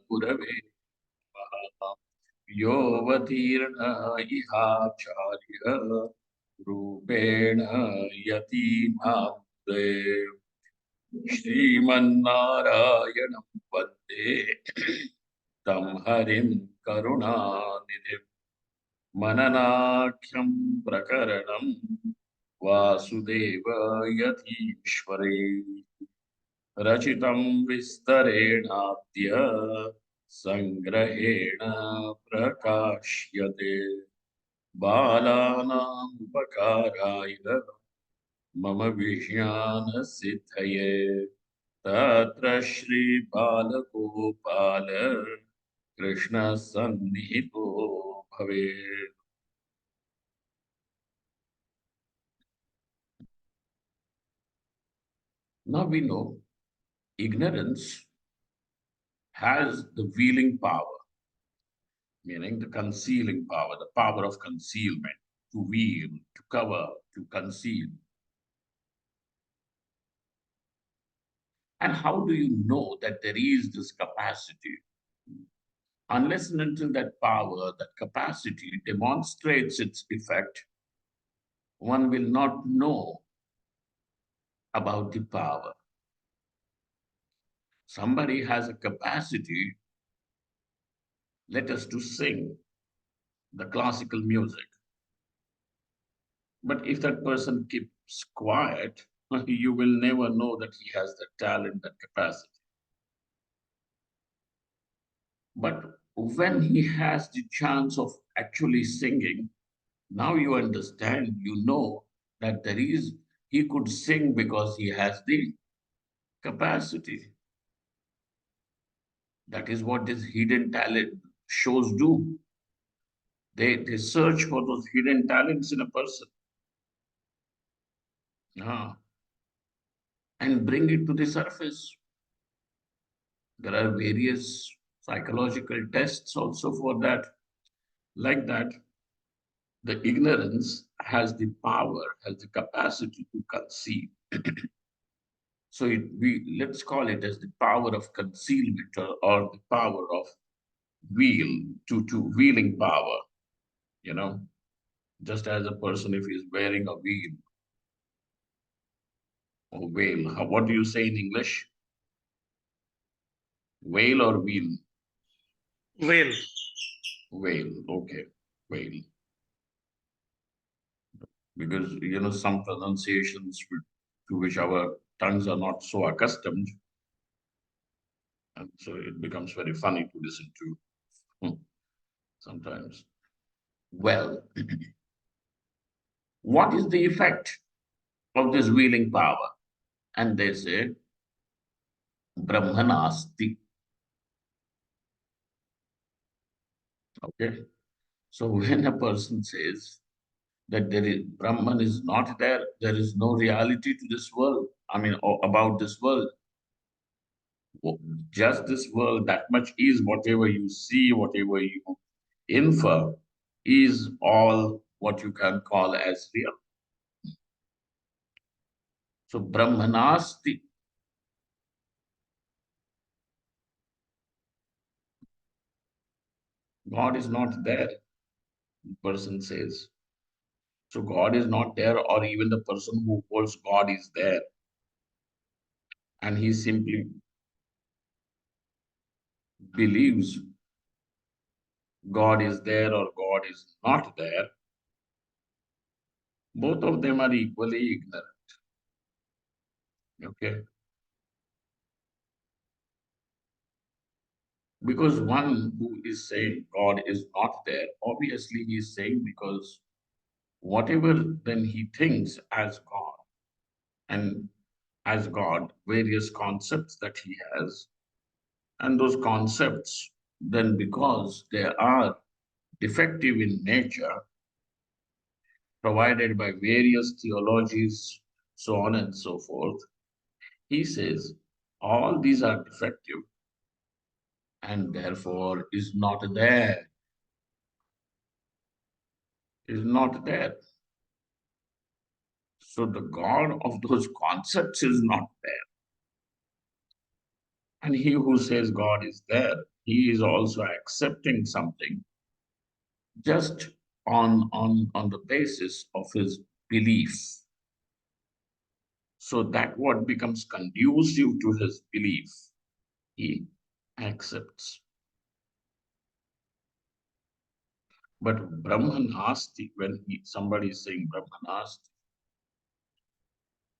Gurave Namaha. Yovatirna Ihacharya Rupena Yatinamde Srimannarayanam Vande Tam Harim Karunanidhim Mananakyam Prakaranam Vasudeva Yathishvare Rachitam Vistarenadya Sangrahena Prakashyate Balanam Upakaraya Mama Vijnana Siddhaye Tatra Shri Balagopala Krishna Sannihito Bhave. Now we know ignorance has the veiling power, meaning the concealing power, the power of concealment, to veil, to cover, to conceal. And how do you know that there is this capacity? Unless and until that power, that capacity demonstrates its effect, one will not know about the power. Somebody has a capacity, let us to sing the classical music. But if that person keeps quiet, you will never know that he has that talent, that capacity. But when he has the chance of actually singing, now you understand, you know that he could sing because he has the capacity. That is what this hidden talent shows do. They search for those hidden talents in a person. Ah, and bring it to the surface. There are various psychological tests also for that. Like that, the ignorance has the power, has the capacity to conceive. So let's call it as the power of concealment, or the power of wheel, to wheeling power, you know, just as a person if he's wearing a wheel or veil. What do you say in English? Veil or wheel? Well, Veil, okay, veil. Because, some pronunciations to which our tongues are not so accustomed. And so it becomes very funny to listen to sometimes. Well, what is the effect of this wheeling power? And they say, Brahmanasti. Okay. So when a person says that Brahman is not there, there is no reality to this world. I mean, about this world. Just this world, that much is whatever you see, whatever you infer, is all what you can call as real. So Brahmanasti, God is not there, the person says. So God is not there, or even the person who holds God is there. And he simply believes God is there or God is not there. Both of them are equally ignorant. Okay. Because one who is saying God is not there, obviously he is saying because whatever then he thinks as God, and as God, various concepts that he has, and those concepts, then because they are defective in nature, provided by various theologies, so on and so forth, he says all these are defective and therefore is not there, is not there. So the God of those concepts is not there. And he who says God is there, he is also accepting something just on the basis of his belief. So that what becomes conducive to his belief, he accepts. But Brahmanasti, when somebody is saying Brahmanasti,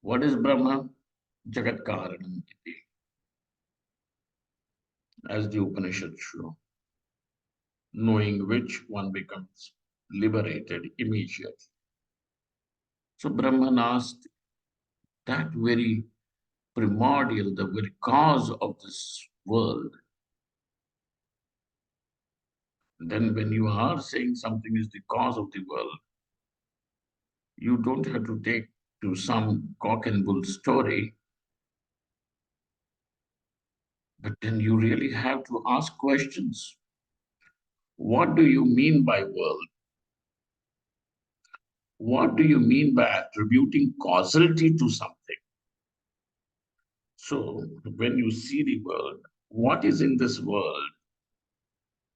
what is Brahma? Jagat Karanam iti, as the Upanishads show, knowing which one becomes liberated immediately. So Brahmanasti, that very primordial, the very cause of this world. Then when you are saying something is the cause of the world, you don't have to take to some cock and bull story, but then you really have to ask questions. What do you mean by world? What do you mean by attributing causality to something? So when you see the world, what is in this world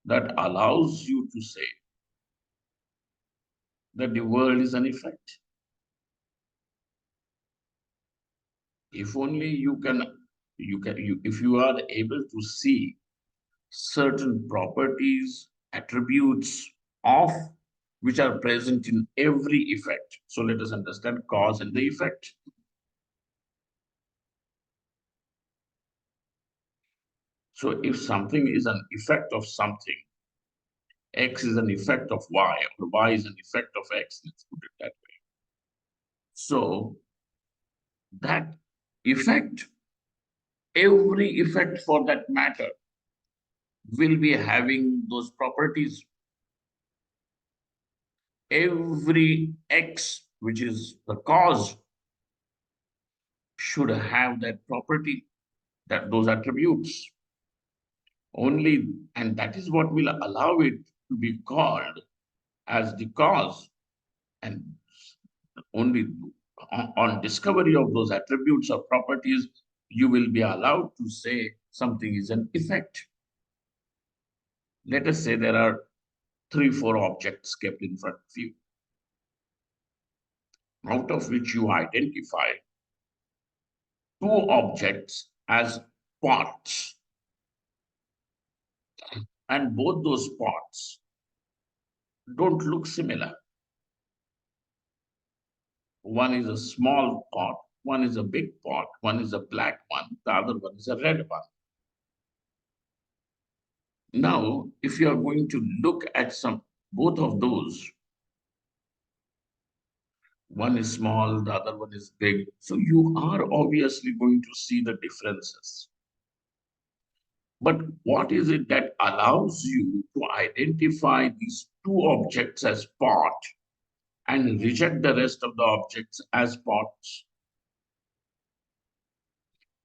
that allows you to say that the world is an effect? If only if you are able to see certain properties, attributes of which are present in every effect. So let us understand cause and the effect. So if something is an effect of something, X is an effect of Y, or Y is an effect of X, let's put it that way. So that effect, every effect for that matter, will be having those properties. Every X, which is the cause, should have that property, that those attributes. Only, and that is what will allow it to be called as the cause. And only on discovery of those attributes or properties, you will be allowed to say something is an effect. Let us say there are 3, 4 objects kept in front of you, out of which you identify 2 objects as parts, and both those parts don't look similar. One is a small pot, one is a big pot, one is a black one, the other one is a red one. Now, if you are going to look at both of those, one is small, the other one is big, so you are obviously going to see the differences. But what is it that allows you to identify these 2 objects as part and reject the rest of the objects as parts?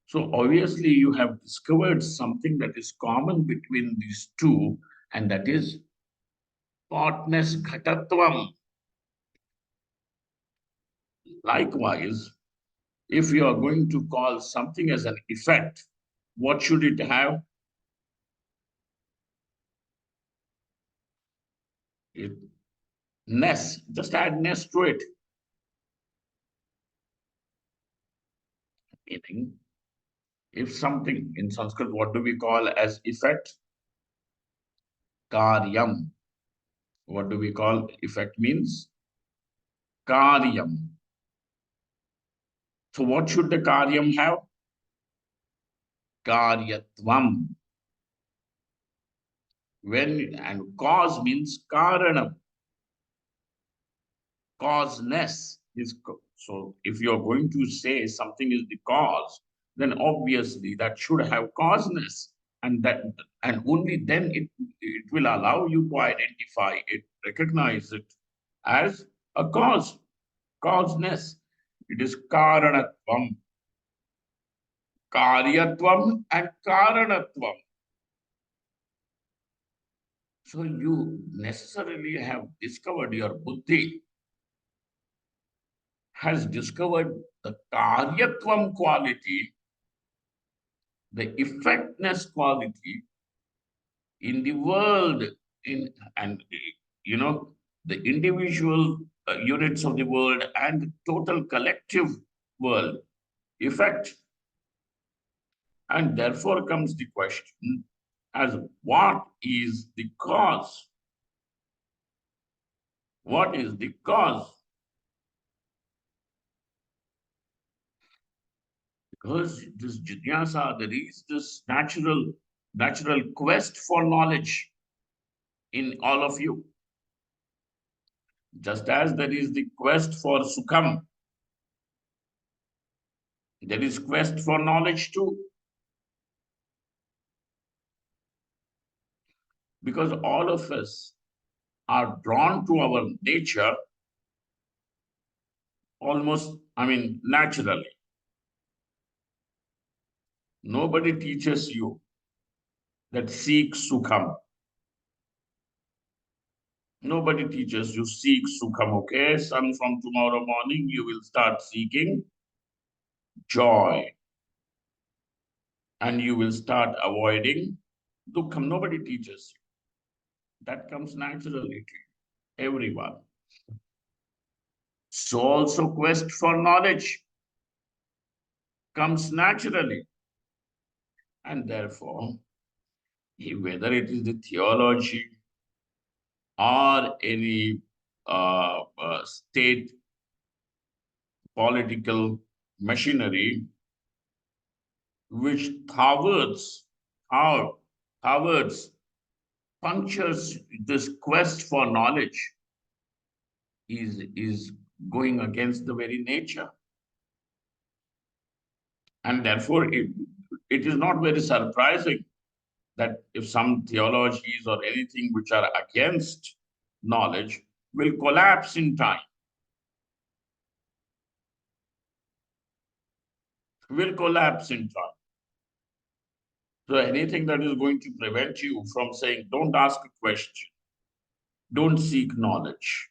So obviously you have discovered something that is common between these two, and that is partness ghatatvam. Likewise, if you are going to call something as an effect, what should it have? It, ness, just add ness to it. Meaning, if something in Sanskrit, what do we call as effect? Karyam. What do we call effect means? Karyam. So what should the karyam have? Karyatvam. And cause means karanam. Causeness is so if you're going to say something is the cause, then obviously that should have causeness, and only then it will allow you to identify it, recognize it as a cause, causeness. It is karanatvam, karyatvam, and karanatvam. So you necessarily have discovered, your buddhi has discovered the karyatvam quality the effectiveness quality in the world, in and you know the individual units of the world and the total collective world effect. And therefore comes the question as what is the cause? What is the cause? Because this jnana, there is this natural quest for knowledge in all of you. Just as there is the quest for sukham, there is quest for knowledge too. Because all of us are drawn to our nature almost, naturally. Nobody teaches you that seek sukham. Nobody teaches you seek sukham, okay? Son, from tomorrow morning, you will start seeking joy and you will start avoiding dukkham. Nobody teaches you. That comes naturally to everyone. So also quest for knowledge comes naturally. And therefore, whether it is the theology or any state political machinery which thwarts, punctures this quest for knowledge is going against the very nature. And therefore, it is not very surprising that if some theologies or anything which are against knowledge will collapse in time, will collapse in time. So anything that is going to prevent you from saying, don't ask a question, don't seek knowledge,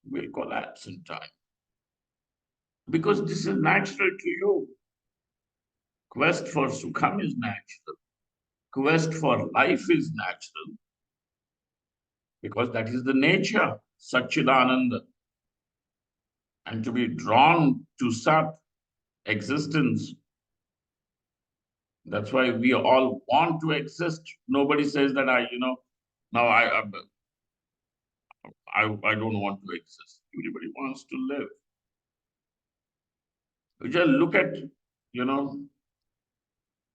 will collapse in time. Because this is natural to you. Quest for sukham is natural. Quest for life is natural. Because that is the nature, Satchidananda. And to be drawn to Sat, existence. That's why we all want to exist. Nobody says that now I don't want to exist. Everybody wants to live. You just look at,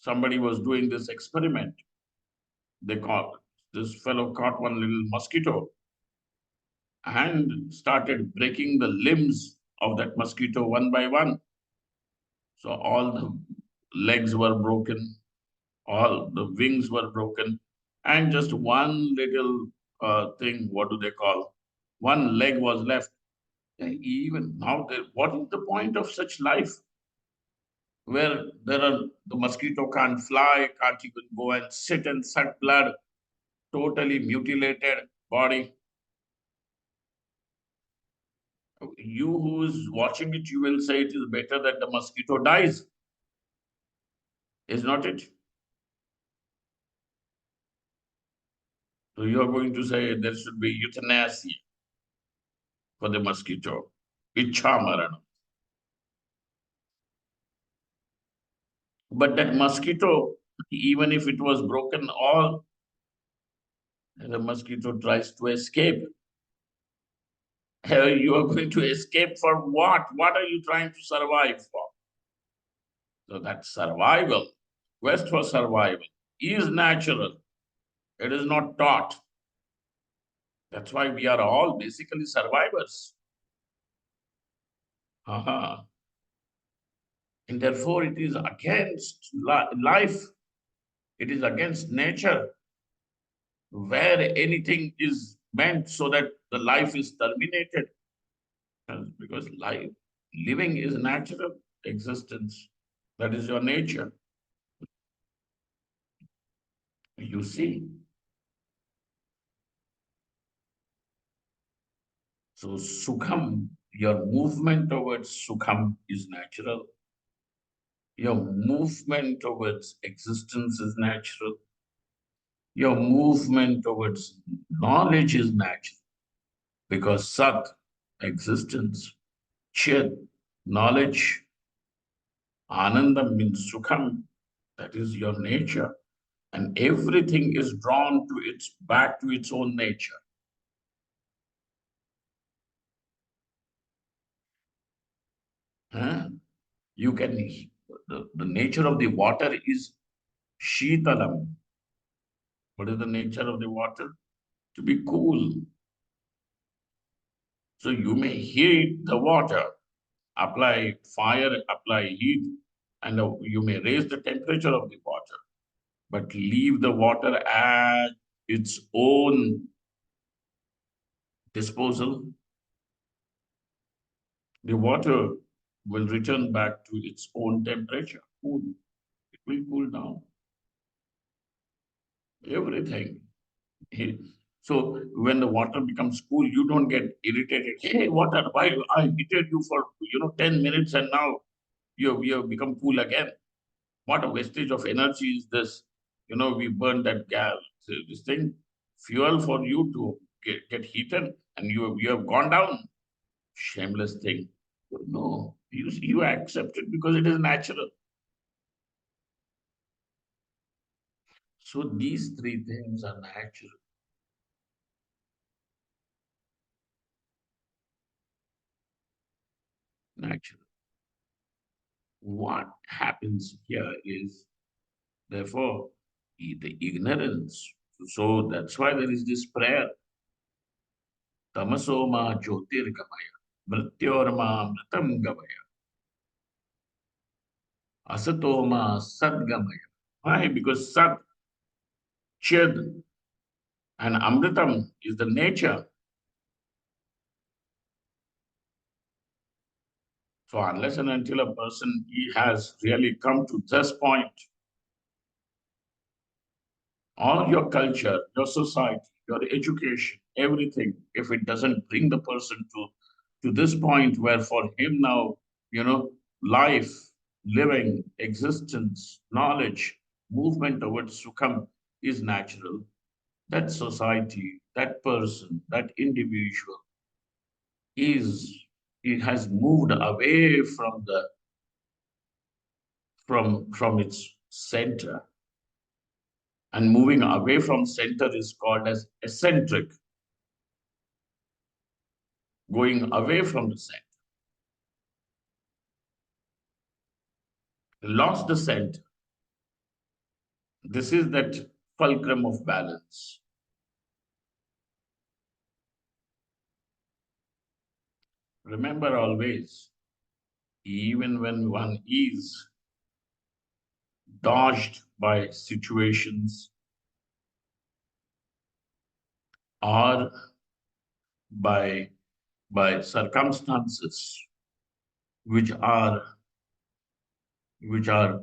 somebody was doing this experiment. They caught this fellow caught one little mosquito and started breaking the limbs of that mosquito one by one. So all the legs were broken, all the wings were broken, and just one little thing, what do they call? One leg was left. Even now, what is the point of such life where the mosquito can't fly, can't even go and sit and suck blood, totally mutilated body? You who is watching it, you will say it is better that the mosquito dies, is not it? So you are going to say there should be euthanasia for the mosquito. Ichha marana. But that mosquito, even if it was broken all, the mosquito tries to escape. You are going to escape for what? What are you trying to survive for? So that survival, quest for survival, is natural. It is not taught. That's why we are all basically survivors. Aha. And therefore, it is against life, it is against nature, where anything is meant so that the life is terminated. Because living is natural existence. That is your nature. You see. So, Sukham, your movement towards Sukham is natural. Your movement towards existence is natural. Your movement towards knowledge is natural because Sat, existence, Chit, knowledge, Anandam means Sukham, that is your nature. And everything is drawn to its back to its own nature. Huh? You can, the nature of the water is Shitalam. What is the nature of the water? To be cool. So you may heat the water, apply fire, apply heat, and you may raise the temperature of the water, but leave the water at its own disposal. The water will return back to its own temperature. Cool. It will cool down. Everything. So when the water becomes cool, you don't get irritated. Hey, water, why I heated you for 10 minutes and now you have become cool again. What a wastage of energy is this? We burn that gas, this thing, fuel for you to get heated, and you have gone down. Shameless thing. No, you accept it because it is natural. So these three things are natural. Natural. What happens here is, therefore, the ignorance. So that's why there is this prayer. Tamasoma jyotirgamaya. Mrityorma mritam gamaya. Asatoma sadgamaya. Why? Because Sat, Chid, and Amritam is the nature. So unless and until a person he has really come to this point, all your culture, your society, your education, everything, if it doesn't bring the person to this point where for him now, life, living, existence, knowledge, movement towards Sukham is natural, that society, that person, that individual is it has moved away from its center. And moving away from center is called as eccentric, going away from the center. Lost the center. This is that fulcrum of balance. Remember always, even when one is dodged by situations or by circumstances which are which are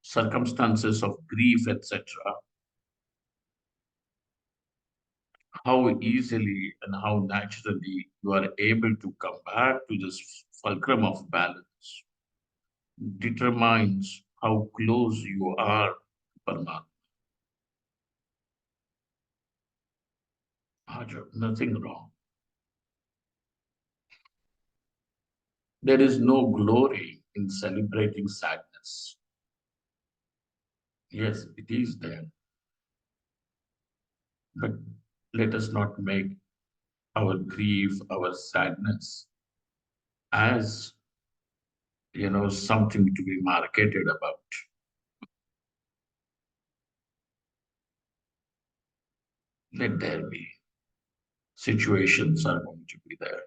circumstances of grief, etc., how easily and how naturally you are able to come back to this fulcrum of balance determines how close you are to Paramatma. Hajar, nothing wrong. There is no glory in celebrating sadness. Yes, it is there, but let us not make our grief, our sadness as something to be marketed about. Let there be. Situations are going to be there.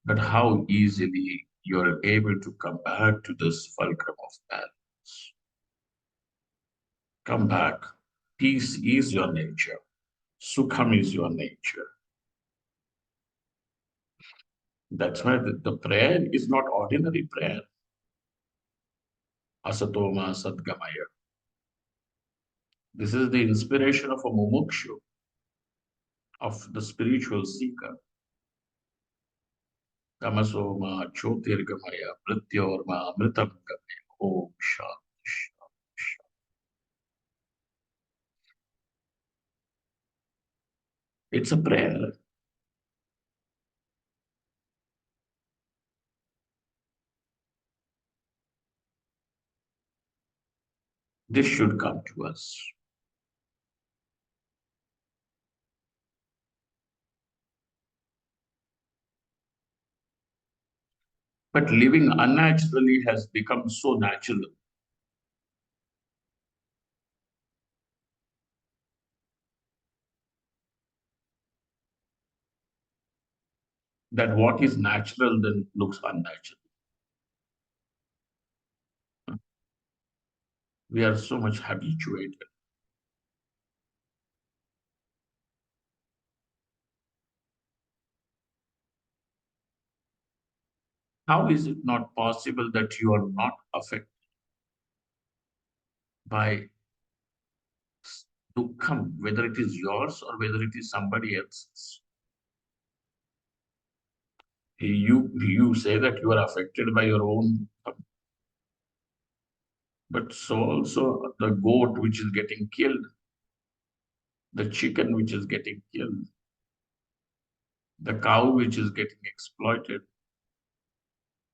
But how easily you're able to come back to this fulcrum of balance. Come back. Peace is your nature. Sukham is your nature. That's why the prayer is not ordinary prayer. Asatoma Sadgamaya. This is the inspiration of a mumukshu, of the spiritual seeker. Tamasoma Jyotirgamaya Mrityorma Mritam Gamaya. Om Shanti. Shanti. It's a prayer. This should come to us. But living unnaturally has become so natural that what is natural then looks unnatural. We are so much habituated. How is it not possible that you are not affected by dukkham, whether it is yours or whether it is somebody else's? You say that you are affected by your own dukkham, but so also the goat which is getting killed, the chicken which is getting killed, the cow which is getting exploited,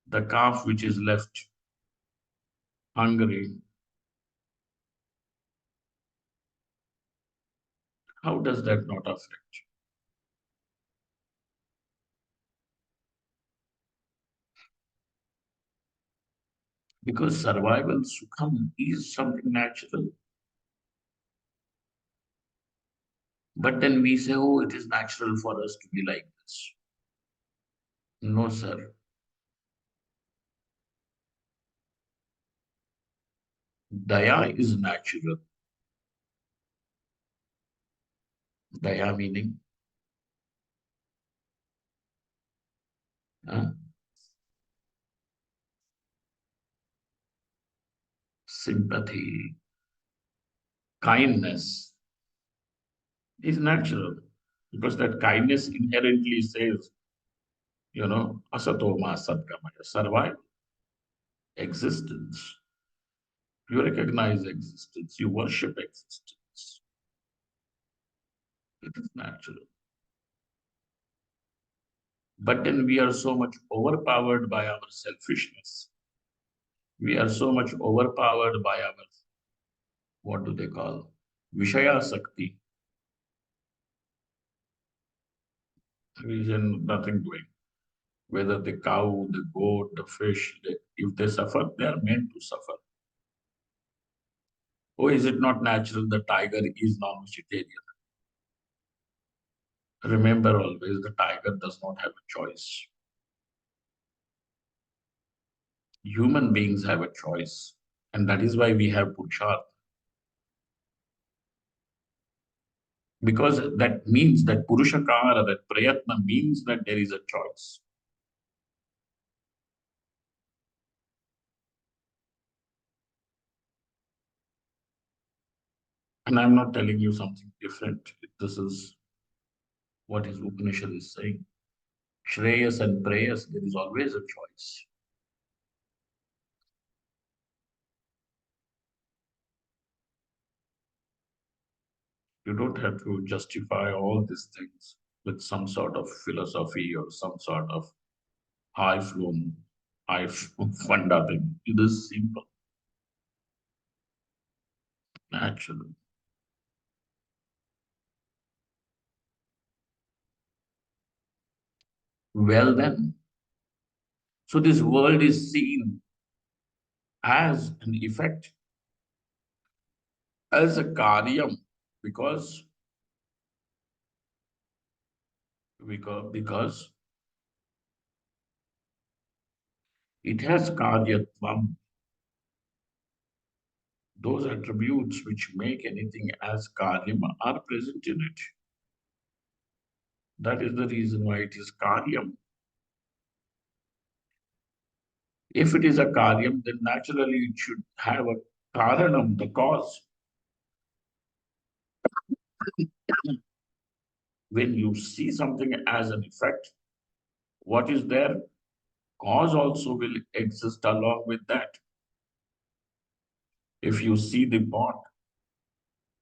the calf which is left hungry. How does that not affect? Because survival sukham is something natural. But then we say, oh, it is natural for us to be like this. No, sir. Daya is natural. Daya meaning uh, sympathy, kindness is natural. Because that kindness inherently says, asatoma sadgamaya, survive existence. You recognize existence, you worship existence. It is natural. But then we are so much overpowered by our selfishness. We are so much overpowered by our, what do they call? Vishaya Sakti. Vision, nothing doing. Whether the cow, the goat, the fish, if they suffer, they are meant to suffer. Oh, is it not natural the tiger is non-vegetarian? Remember always, the tiger does not have a choice. Human beings have a choice. And that is why we have Purusharth. Because that means that Purushakara, that Prayatna means that there is a choice. And I'm not telling you something different. This is what his Upanishad is saying. Shreyas and Prayas, there is always a choice. You don't have to justify all these things with some sort of philosophy or some sort of high flown, high funda thing. It is simple, natural. Well, then, so this world is seen as an effect, as a karyam, because because it has karyatvam, those attributes which make anything as karyam are present in it. That is the reason why it is karyam. If it is a karyam, then naturally it should have a karanam, the cause. When you see something as an effect, what is there? Cause also will exist along with that. If you see the pot,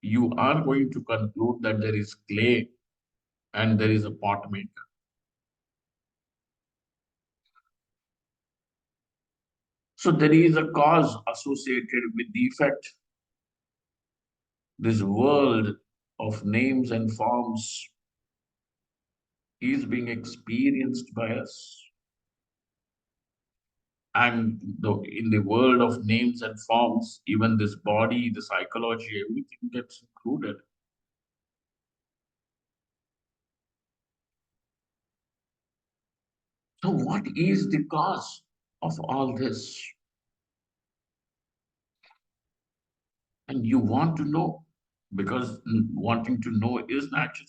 you are going to conclude that there is clay and there is a pot maker. So there is a cause associated with the effect. This world of names and forms is being experienced by us. And in the world of names and forms, even this body, the psychology, everything gets included. So, what is the cause of all this? And you want to know because wanting to know is natural.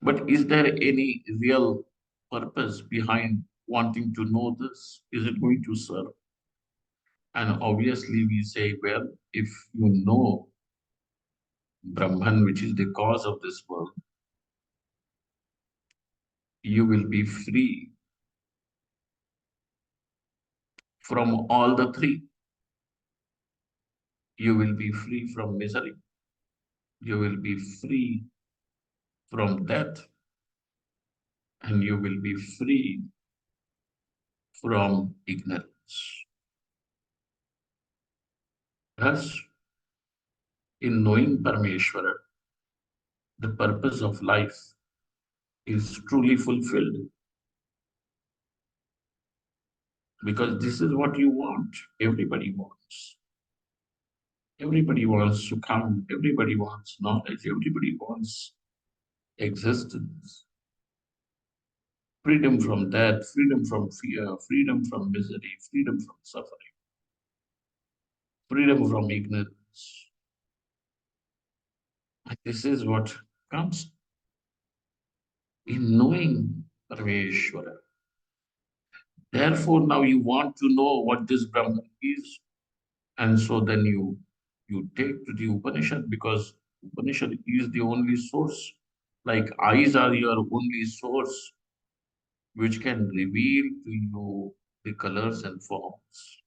But is there any real purpose behind wanting to know this? Is it going to serve? And obviously, we say, well, if you know Brahman, which is the cause of this world, you will be free from all the three. You will be free from misery. You will be free from death. And you will be free from ignorance. Thus, in knowing Parameshwara, the purpose of life is truly fulfilled because this is what you want. Everybody wants. Everybody wants to come. Everybody wants knowledge. Everybody wants existence. Freedom from death, freedom from fear, freedom from misery, freedom from suffering, freedom from ignorance. And this is what comes in knowing Parameshwara. Therefore, now you want to know what this Brahman is. And so then you take to the Upanishad because Upanishad is the only source. Like eyes are your only source which can reveal to you the colors and forms.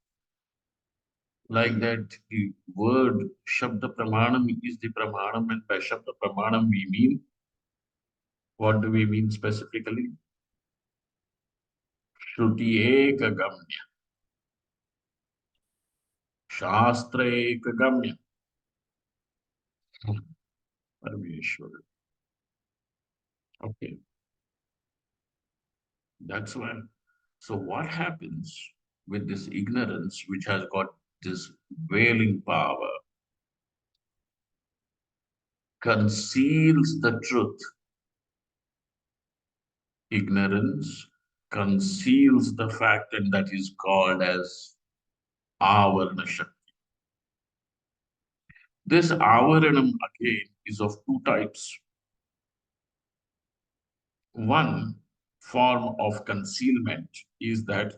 Like that, the word Shabda Pramanam is the Pramanam, and by Shabda Pramanam we mean what do we mean specifically? Shruti Ekagamya, Shastra Ekagamya, Parameshwara. Okay, that's why. So, what happens with this ignorance, which has got this veiling power, conceals the truth? Ignorance conceals the fact, and that is called as avarana shakti. This avaranam again is of two types. One form of concealment is that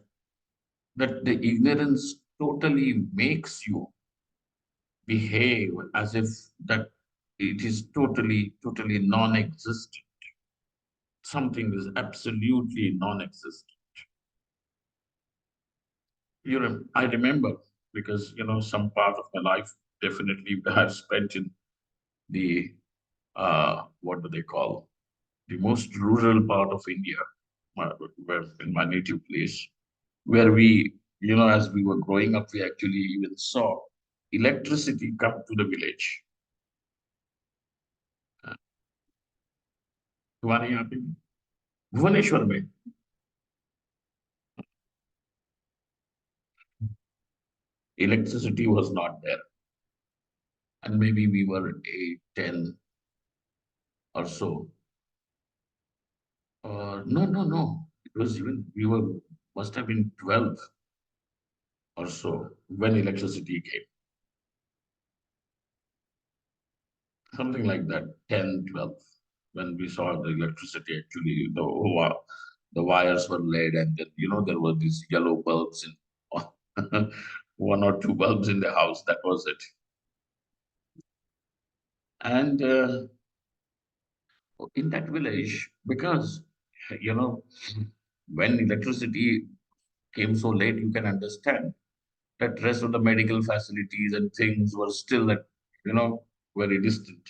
the ignorance totally makes you behave as if that it is totally non-existent. Something is absolutely non-existent. I remember because some part of my life definitely I have spent in the what do they call the most rural part of India, where in my native place, where as we were growing up, we actually even saw electricity come to the village. Uh, तुम्हारे यहाँ पे भुवनेश्वर में electricity was not there, and maybe we were 8, 10 or so. No, no, no. It was even we were must have been 12 or so when electricity came. Something like that, 10, 12. When we saw the electricity, actually, the wires were laid, and then, there were these yellow bulbs in one or two bulbs in the house. That was it. And in that village, because, you know, when electricity came so late, you can understand. That rest of the medical facilities and things were still at, very distant.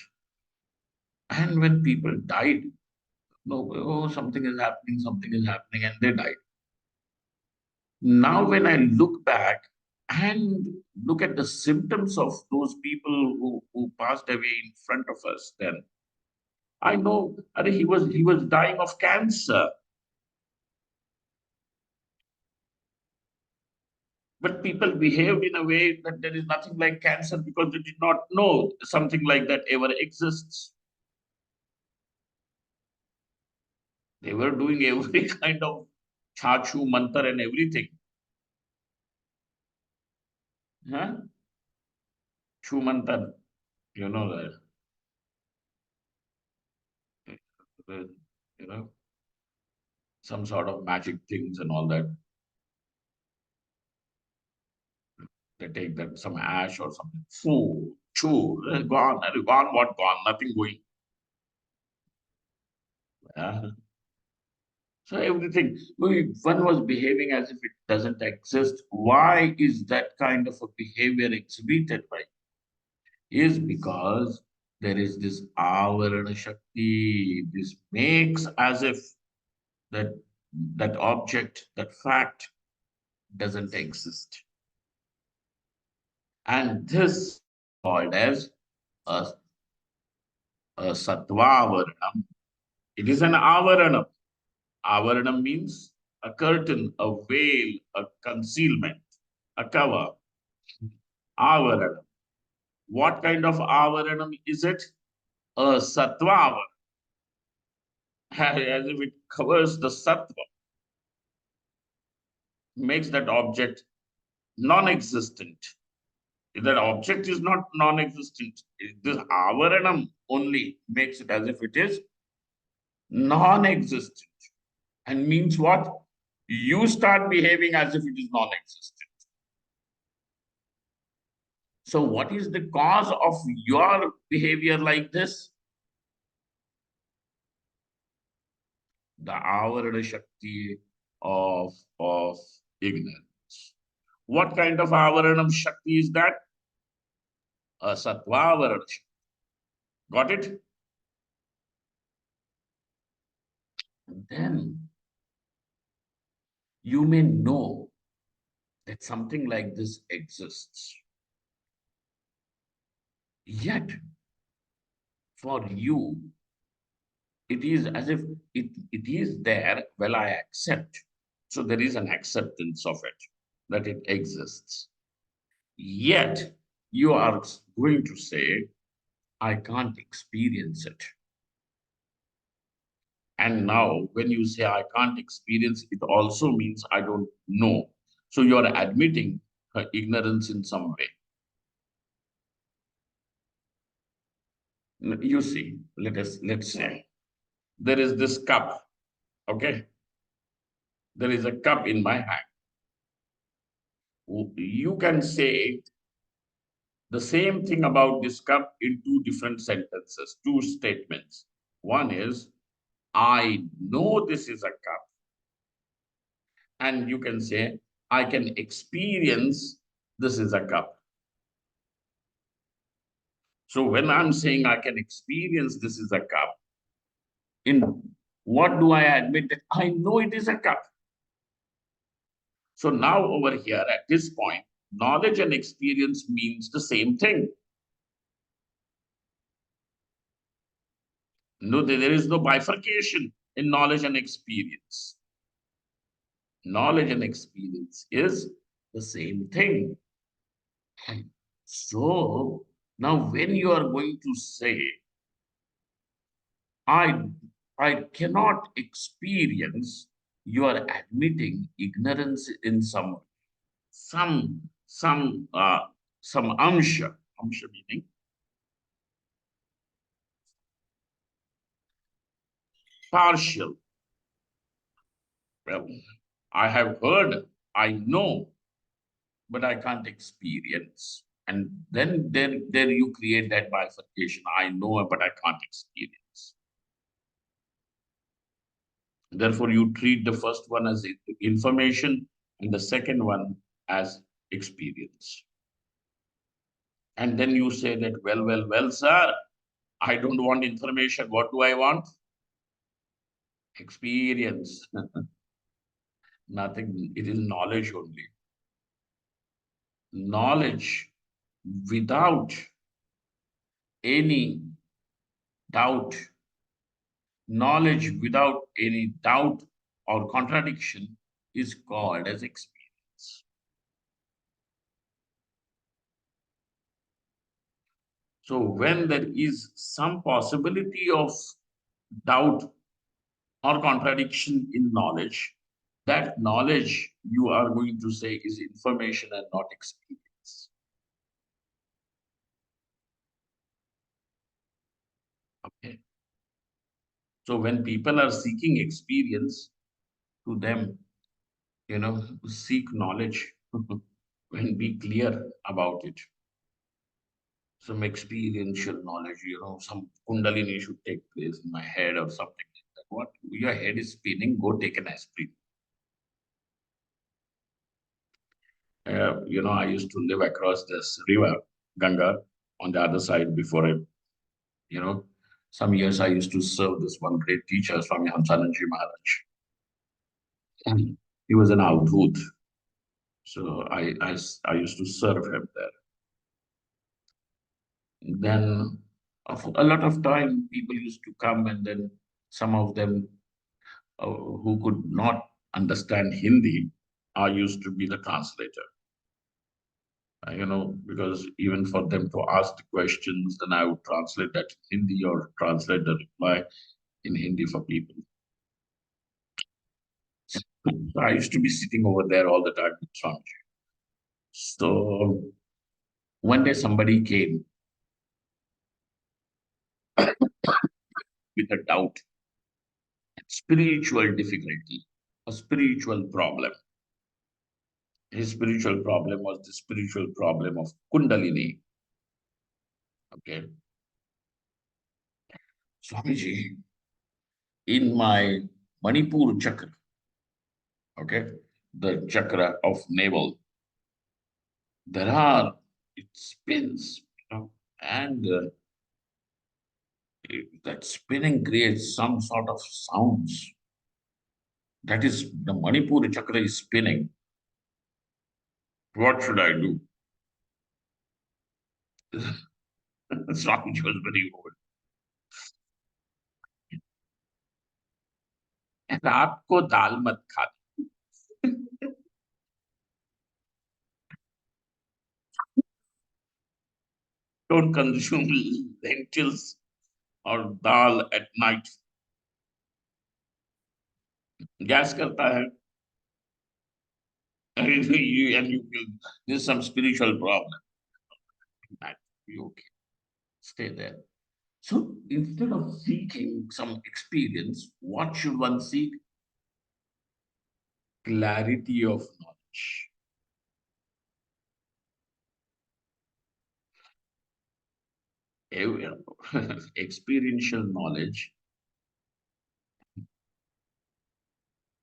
And when people died, no, oh, something is happening, and they died. Now, when I look back and look at the symptoms of those people who passed away in front of us, then I know he was dying of cancer. But people behaved in a way that there is nothing like cancer because they did not know something like that ever exists. They were doing every kind of chachu, mantar, and everything. Huh? Chu mantar, you know the you know some sort of magic things and all that. They take that some ash or something. Foo, chew, gone, gone, what gone? Nothing going. Uh, so everything, one was behaving as if it doesn't exist. Why is that kind of a behavior exhibited by? Is because there is this avarana shakti. This makes as if that that object, that fact, doesn't exist, and this is called as a, a sattva. It is an avaranam. Avaranam means a curtain, a veil, a concealment, a cover. Avaranam. What kind of avaranam is it? A sattva avaranam, as if it covers the sattva, makes that object non-existent. If that object is not non-existent, this avaranam only makes it as if it is non-existent. And means what? You start behaving as if it is non-existent. So, what is the cause of your behavior like this? The avarana shakti of ignorance. What kind of avaranam shakti is that? A sattva avarana shakti. Got it? Then you may know that something like this exists. Yet, for you, it is as if it is there, well, I accept. So there is an acceptance of it, that it exists. Yet, you are going to say, I can't experience it. And now, when you say I can't experience, it also means I don't know. So you are admitting her ignorance in some way. You see, let's say there is this cup, okay? There is a cup in my hand. You can say the same thing about this cup in two different sentences, two statements. One is, I know this is a cup. And you can say, I can experience this is a cup. So when I'm saying I can experience this is a cup, in what do I admit that I know it is a cup? So now over here at this point, knowledge and experience means the same thing. No, there is no bifurcation in knowledge and experience. Knowledge and experience is the same thing. So now when you are going to say, I, I cannot experience, you are admitting ignorance in some, some, uh, some amsha meaning partial. Well, I have heard, I know, but I can't experience. And then there you create that bifurcation. I know, but I can't experience. Therefore, you treat the first one as information and the second one as experience. And then you say that, well, sir, I don't want information. What do I want? Experience. Nothing. It is knowledge only. Knowledge without any doubt, knowledge without any doubt or contradiction is called as experience. So when there is some possibility of doubt or contradiction in knowledge, that knowledge you are going to say is information and not experience. Okay. So when people are seeking experience, to them, seek knowledge and be clear about it. Some experiential knowledge, some kundalini should take place in my head or something like that. What? Your head is spinning, go take an aspirin. I used to live across this river, Ganga, on the other side before you know, some years I used to serve this one great teacher, Swami Maharaj. And he was an avdhut. So I used to serve him there. Then a lot of time people used to come, and then some of them who could not understand Hindi are used to be the translator. Because even for them to ask the questions, then I would translate that in Hindi or translate the reply in Hindi for people. So I used to be sitting over there all the time with Swami. So one day somebody came with a doubt, spiritual difficulty, a spiritual problem. His spiritual problem was the spiritual problem of Kundalini. Okay. Swamiji, in my Manipur chakra, okay, the chakra of navel, it spins, and that spinning creates some sort of sounds. That is, the Manipur chakra is spinning. What should I do? Swamiji was very old. रात को दाल मत खाना. Don't consume lentils or dal at night. Gas करता है. And you feel there's some spiritual problem. That be okay. Stay there. So instead of seeking some experience, what should one seek? Clarity of knowledge. Experiential knowledge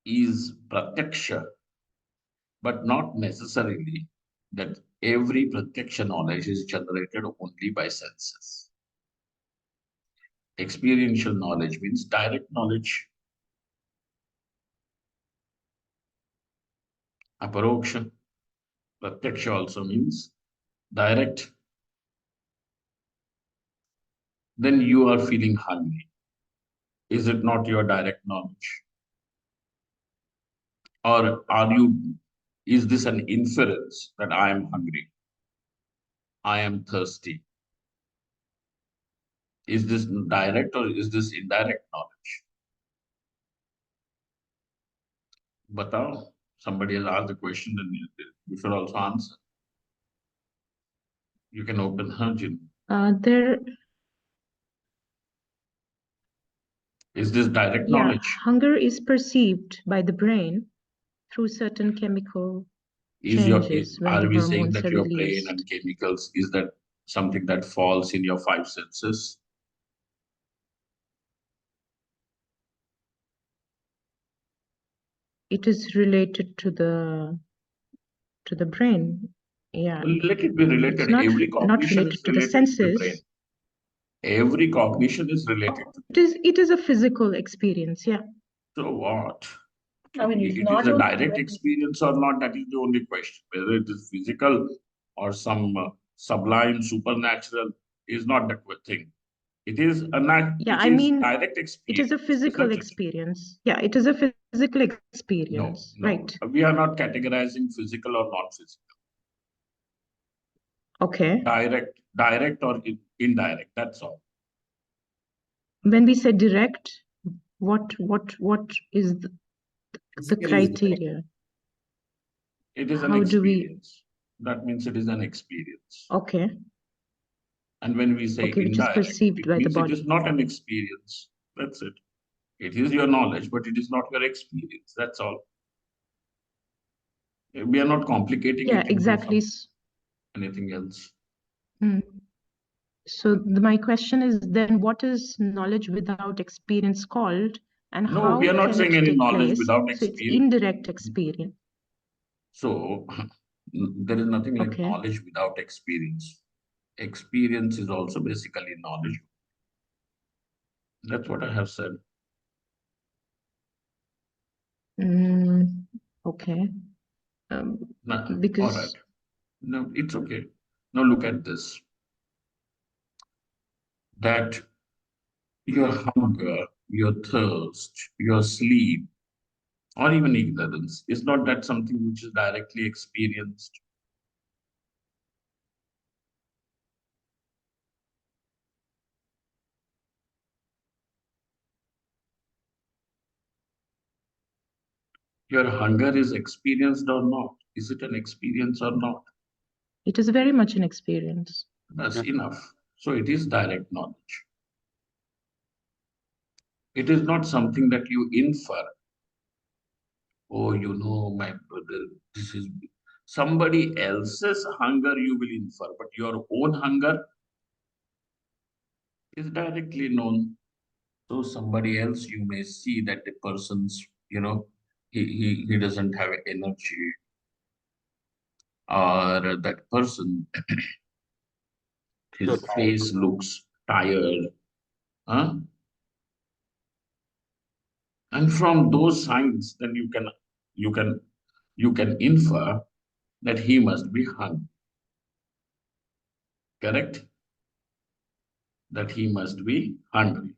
is pratyaksha, but not necessarily that every pratyaksha knowledge is generated only by senses. Experiential knowledge means direct knowledge. Aparoksha, pratyaksha also means direct. Then you are feeling hungry. Is it not your direct knowledge? Or is this an inference that I am hungry? I am thirsty? Is this direct or is this indirect knowledge? Batao, somebody has asked the question and you should also answer. You can open her, Jin. There, Is this direct yeah, knowledge? hunger is perceived by the brain through certain chemical changes when Are the we saying hormones that are your brain released. and chemicals, is that something that falls in your five senses? It is related to the brain. Yeah, Let it be it's related. not Every not cognition is related to the related to the brain. senses. Every cognition is related to. It is a physical experience. Yeah. So what? I mean, it's It is not a only direct experience or not, that is the only question. Whether it is physical or some sublime, supernatural is not the thing. It is Yeah, it I is mean, direct it is a experience, physical isn't it? experience. Yeah, it is a physical No, experience, no. right? We are not categorizing physical or non-physical. Okay. Direct or indirect. That's all. When we say direct, what is the Physical is direct. criteria? It is an How do we? experience. That means it is an experience. Okay. And when we say Okay, which is indirect, perceived it by the means it body. is not an experience. That's it. It is your knowledge, but it is not your experience. That's all. We are not complicating Yeah, it into exactly. anything else. Hmm. So my question is then, what is knowledge without experience called, and No, we how are not can saying it any take knowledge place? without So it's experience. indirect experience. So there is nothing like Okay. knowledge without experience. Experience is also basically knowledge. That's what I have said. Okay. Nah, all right. Because No, it's okay. Now look at this. That your hunger, your thirst, your sleep, or even ignorance is not that something which is directly experienced. Your hunger is experienced or not? Is it an experience or not? it is very much an experience. That's enough. So it is direct knowledge. It is not something that you infer. Oh, my brother, this is somebody else's hunger you will infer, but your own hunger is directly known. So somebody else, you may see that the person's, he doesn't have energy, or that person, his face looks tired. Huh? And from those signs, then you can you can infer that he must be hungry. Correct? That he must be hungry.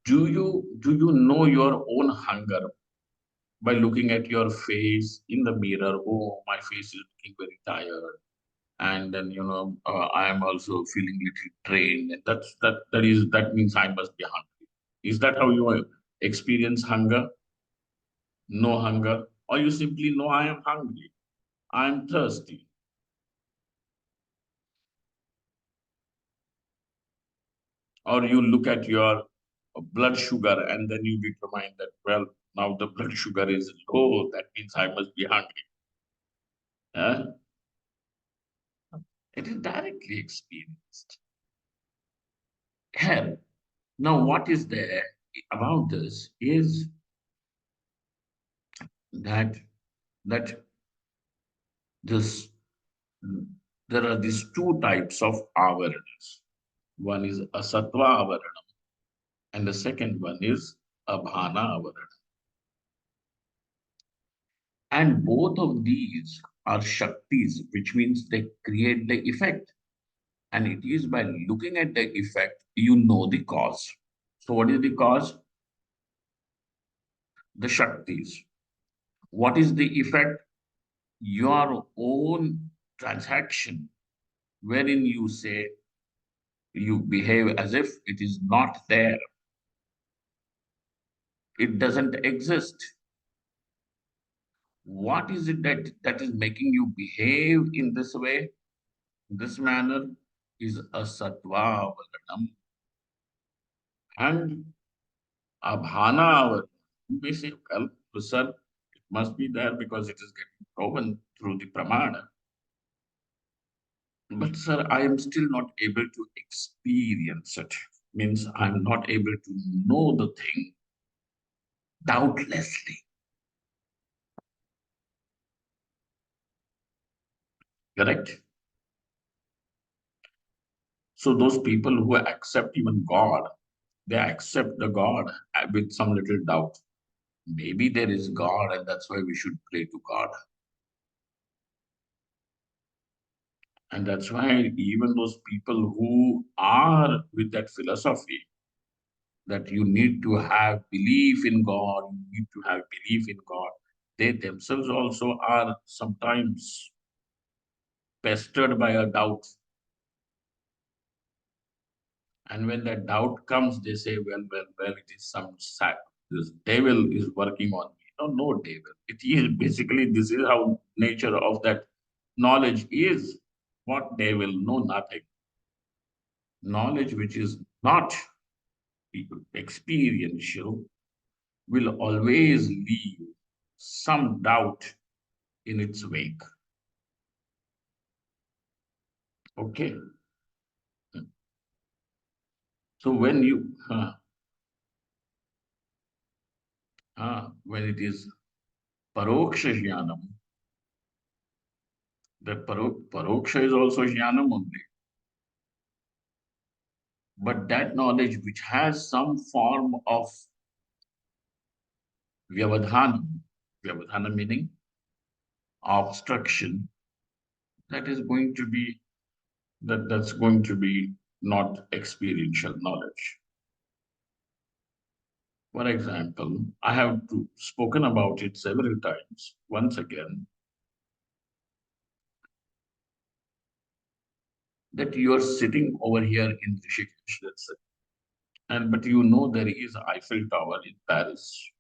Do you know your own hunger by looking at your face in the mirror? Oh, my face is looking very tired, and then I am also feeling little drained. And that means I must be hungry. Is that how you experience hunger? No hunger, or you simply know I am hungry, I am thirsty. Or you look at your blood sugar and then you determine that, well, now the blood sugar is low, that means I must be hungry. Huh? It is directly experienced. Hell, now what is there about this is that that this there are these two types of awareness. One is asatva awarenam, and the second one is abhana awarenam. And both of these are shaktis, which means they create the effect. And it is by looking at the effect, you know the cause. So, what is the cause? The shaktis. What is the effect? Your own transaction, wherein you say, you behave as if it is not there, it doesn't exist. What is it that is making you behave in this way, this manner? Is a sattva vaganam. And abhana avar. You may say, well, sir, it must be there because it is getting proven through the pramana. But sir, I am still not able to experience it. Means I'm not able to know the thing doubtlessly. Correct? So those people who accept even God, they accept the God with some little doubt. Maybe there is God, and that's why we should pray to God. And that's why even those people who are with that philosophy that you need to have belief in God, you need to have belief in God, they themselves also are sometimes pestered by a doubt. And when that doubt comes, they say, well, it is some sack. This devil is working on me. No, devil. It is basically, this is how nature of that knowledge is. What devil? No, nothing. Knowledge which is not experiential will always leave some doubt in its wake. Okay. So when it is paroksha jnanam, that paroksha is also jnanam only. But that knowledge which has some form of vyavadhanam, vyavadhanam meaning obstruction, that is going to be that's going to be not experiential knowledge. For example, I have spoken about it several times. Once again, that you are sitting over here in Rishikesh, let's say, and but you know there is Eiffel Tower in Paris.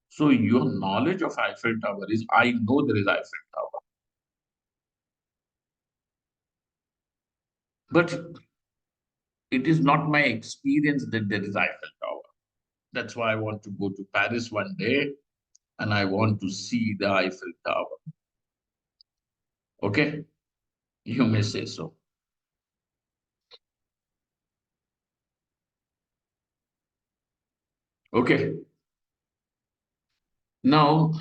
So your knowledge of Eiffel Tower is, I know there is Eiffel Tower. But it is not my experience that there is Eiffel Tower. That's why I want to go to Paris one day and I want to see the Eiffel Tower. Okay? You may say so. Okay. Now,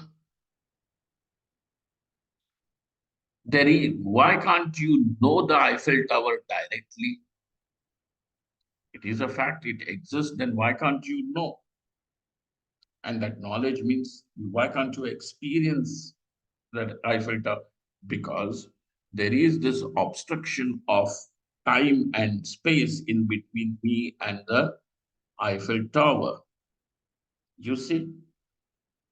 why can't you know the Eiffel Tower directly? It is a fact, it exists, then why can't you know? And that knowledge means, why can't you experience that Eiffel Tower? Because there is this obstruction of time and space in between me and the Eiffel Tower. You see?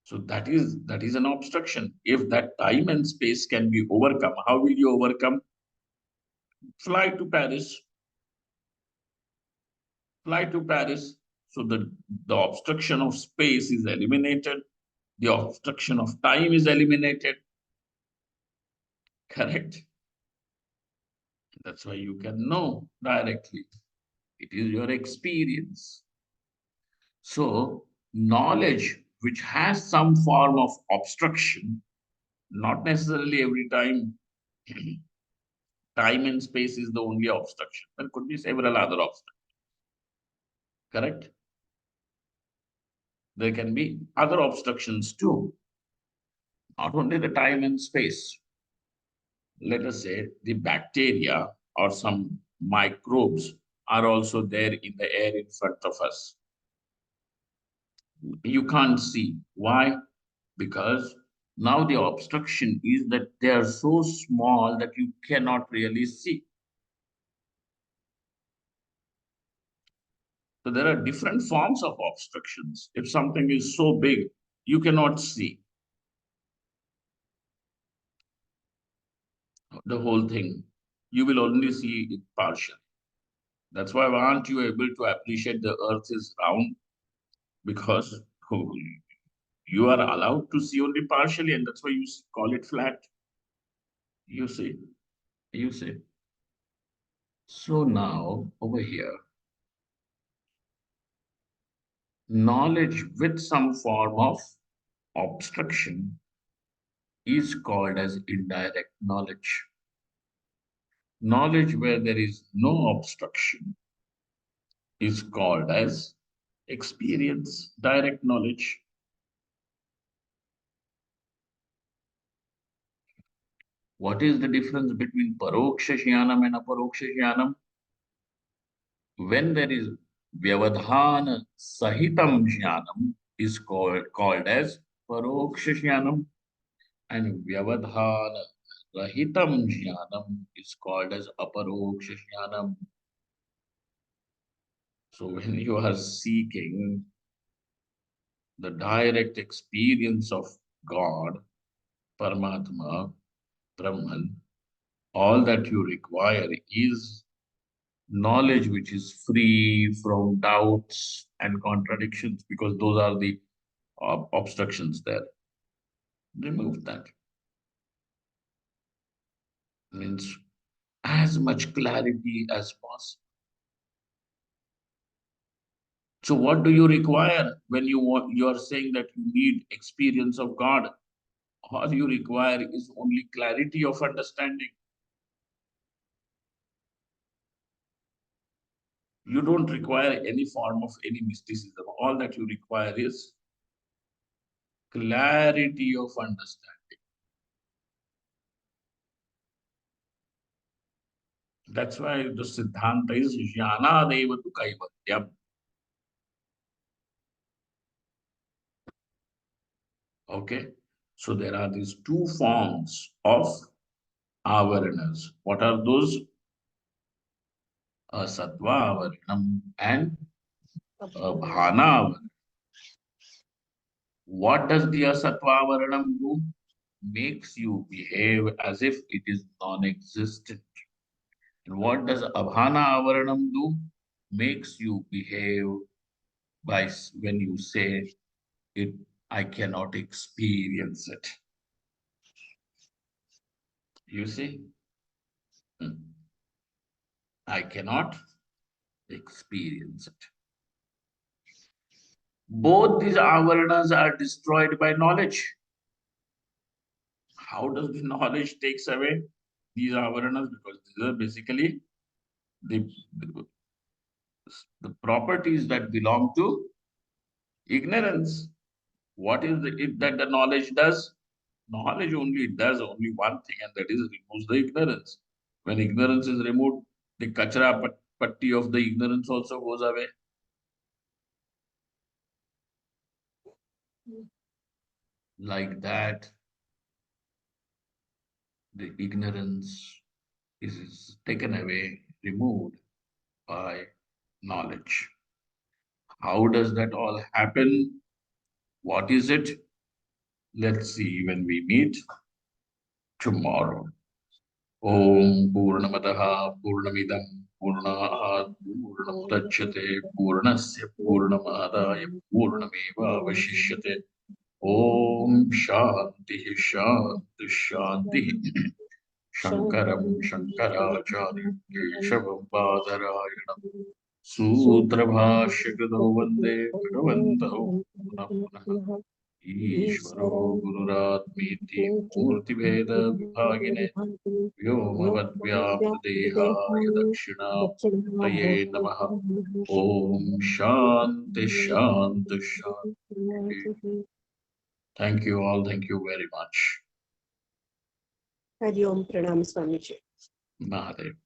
So that is an obstruction. If that time and space can be overcome, how will you overcome? Fly to Paris. Fly to Paris. So the obstruction of space is eliminated. The obstruction of time is eliminated. Correct? That's why you can know directly. It is your experience. So, knowledge which has some form of obstruction, not necessarily every time time and space is the only obstruction. There could be several other obstacles. Correct? There can be other obstructions too, not only the time and space. Let us say the bacteria or some microbes are also there in the air in front of us. You can't see. Why? Because now the obstruction is that they are so small that you cannot really see. So there are different forms of obstructions. If something is so big, you cannot see the whole thing. You will only see it partially. That's why aren't you able to appreciate the earth is round? Because you are allowed to see only partially, and that's why you call it flat. You see, you see. So now over here, knowledge with some form of obstruction is called as indirect knowledge. Knowledge where there is no obstruction is called as experience, direct knowledge. What is the difference between Paroksha Jnanam and Aparoksha Jnanam? When there is Vyavadhana Sahitam Jnanam is called as Paroksha Jnanam, and Vyavadhana Rahitam Jnanam is called as Aparoksha Jnanam. So when you are seeking the direct experience of God, Paramatma, Brahman, all that you require is knowledge which is free from doubts and contradictions, because those are the obstructions there. Remove that. Means as much clarity as possible. So what do you require when you are saying that you need experience of God? All you require is only clarity of understanding. You don't require any form of any mysticism. All that you require is clarity of understanding. That's why the Siddhanta is Jnana Deva tu Kaivalyam. Okay. So there are these two forms of avaranas. What are those? A sattva avaranam and a bhana avaranam. What does the asattva avaranam do? Makes you behave as if it is non-existent. And what does abhana avaranam do? Makes you behave by when you say it, I cannot experience it. You see? I cannot experience it. Both these avaranas are destroyed by knowledge. How does the knowledge takes away these avaranas? Because these are basically the, the, the properties that belong to ignorance. What is it that the knowledge does? Knowledge only does only one thing, and that is removes the ignorance. When ignorance is removed, the kachra patti of the ignorance also goes away. Like that, the ignorance is taken away, removed by knowledge. How does that all happen? What is it? Let's see when we meet tomorrow. Om Purnamadaha Purnamidam Purnat Purnamudachyate Purnasya Purnamadaya Purnameva Vashishyate. Om Shanti Shanti Shanti. Shankaram Shankaracharya Keshavam Badarayana Sutrabhashyakado Vande Bhagavantaho Punaಃ Punaಃ Ishvaro Gururatmiti Murtibheda Vibhagine Vyomavadvyaptadehaya Dakshinamurtaye Namaha. Om Shanti Shanti Shanti. Thank you all. Thank you very much. Hari Om Pranam Swamiji. Mahadev.